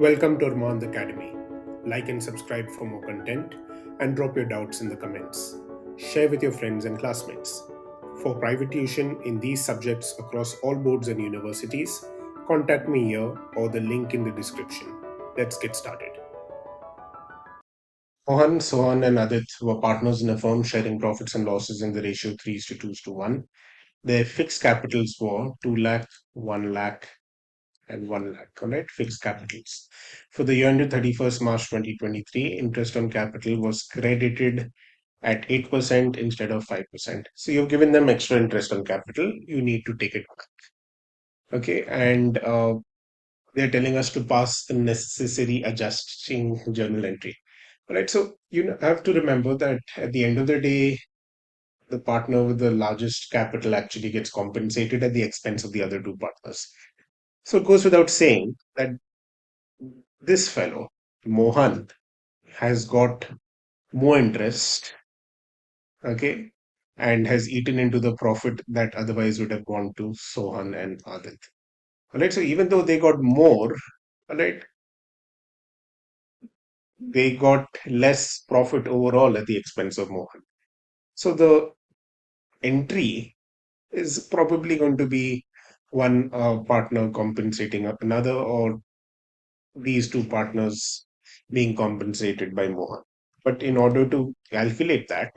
Welcome to Mohan Academy. Like and subscribe for more content and drop your doubts in the comments. Share with your friends and classmates. For private tuition in these subjects across all boards and universities, contact me here or the link in the description. Let's get started. Mohan, Suhaan, and Adit were partners in a firm sharing profits and losses in the ratio 3:2:1. Their fixed capitals were 2 lakh, 1 lakh, and 1 lakh, correct? Fixed capitals. For the year ended 31st March 2023, interest on capital was credited at 8% instead of 5%. So you've given them extra interest on capital. You need to take it back. Okay. And they're telling us to pass the necessary adjusting journal entry. All right. So you have to remember that at the end of the day, the partner with the largest capital actually gets compensated at the expense of the other two partners. So it goes without saying that this fellow, Mohan, has got more interest, okay, and has eaten into the profit that otherwise would have gone to Sohan and Adit. All right, so even though they got more, all right, they got less profit overall at the expense of Mohan. So the entry is probably going to be one partner compensating another, or these two partners being compensated by Mohan. But in order to calculate that,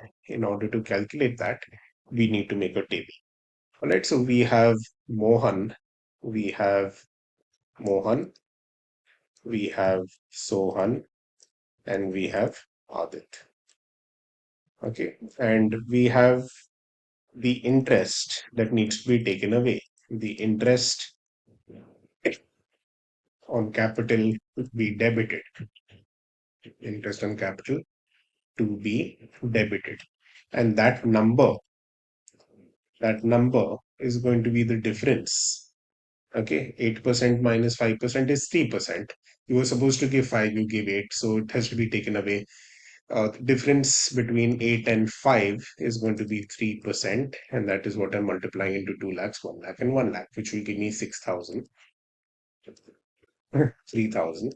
we need to make a table. All right, so Mohan, we have Mohan, we have Sohan, and we have Adit. Okay, and we have the interest that needs to be taken away. The interest on capital to be debited. Interest on capital to be debited. And that number is going to be the difference. Okay, 8% minus 5% is 3%. You were supposed to give 5, you give 8, so it has to be taken away. The difference between 8 and 5 is going to be 3%, and that is what I'm multiplying into 2 lakhs, 1 lakh, and 1 lakh, which will give me 6,000, 3,000.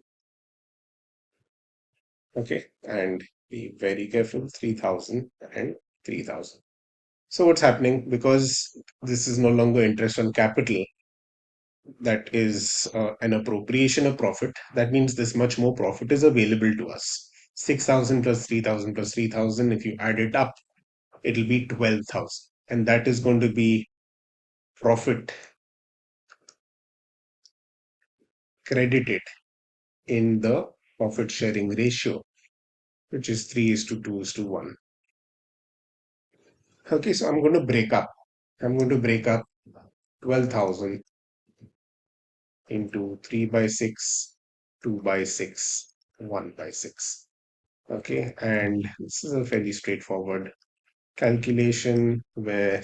Okay, and be very careful, 3,000 and 3,000. So what's happening? Because this is no longer interest on capital, that is an appropriation of profit. That means this much more profit is available to us. 6,000 plus 3,000 plus 3,000, if you add it up, it'll be 12,000. And that is going to be profit credited in the profit sharing ratio, which is 3:2:1. Okay, so I'm going to break up. I'm going to break up 12,000 into 3 by 6, 2 by 6, 1 by 6. Okay, and this is a fairly straightforward calculation where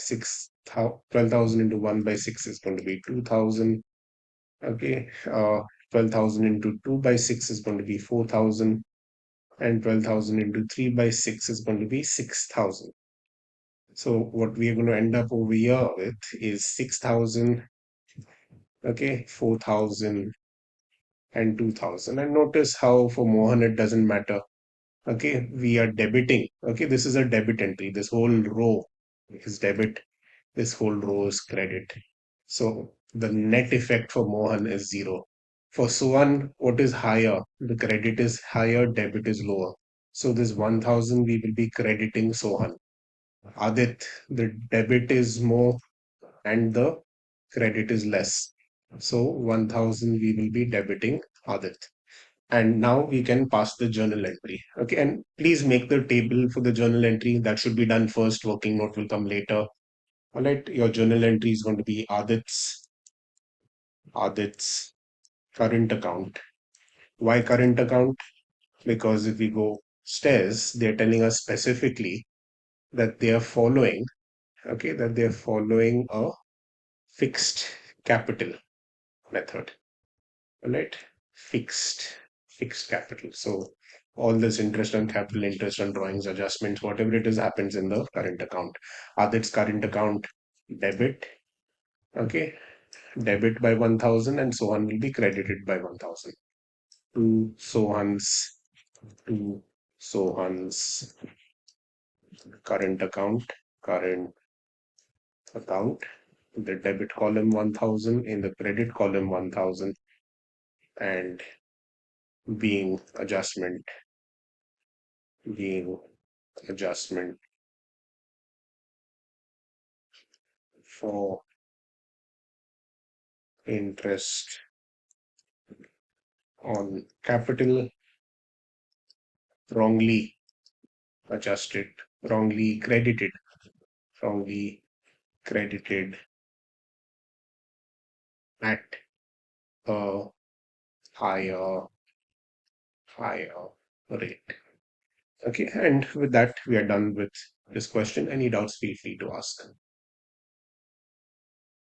12,000 into 1 by 6 is going to be 2,000. Okay, 12,000 into 2 by 6 is going to be 4,000, and 12,000 into 3 by 6 is going to be 6,000. So what we are going to end up over here with is 6,000, okay, 4,000, and 2,000. And notice how for Mohan it doesn't matter. Okay, we are debiting. Okay, this is a debit entry. This whole row is debit. This whole row is credit. So the net effect for Mohan is 0. For Suhan, what is higher? The credit is higher, debit is lower. So this 1,000 we will be crediting Sohan. Adit, the debit is more and the credit is less. So 1,000 we will be debiting Adit. And now we can pass the journal entry. Okay, and please make the table for the journal entry. That should be done first. Working note will come later. All right, your journal entry is going to be Adit's current account. Why current account? Because if we go stairs, they're telling us specifically that they are following, okay, that they're following a fixed capital method. All right, fixed capital. So all this interest on capital, interest on drawings, adjustments, whatever it is, happens in the current account. Adit's current account debit, okay, debit by 1,000, and so on will be credited by 1,000. to to Sohan's current account, the debit column 1000, in the credit column 1000, and being adjustment, being adjustment for interest on capital wrongly adjusted, wrongly credited, wrongly credited at a higher, higher rate. Okay, and with that, we are done with this question. Any doubts, feel free to ask.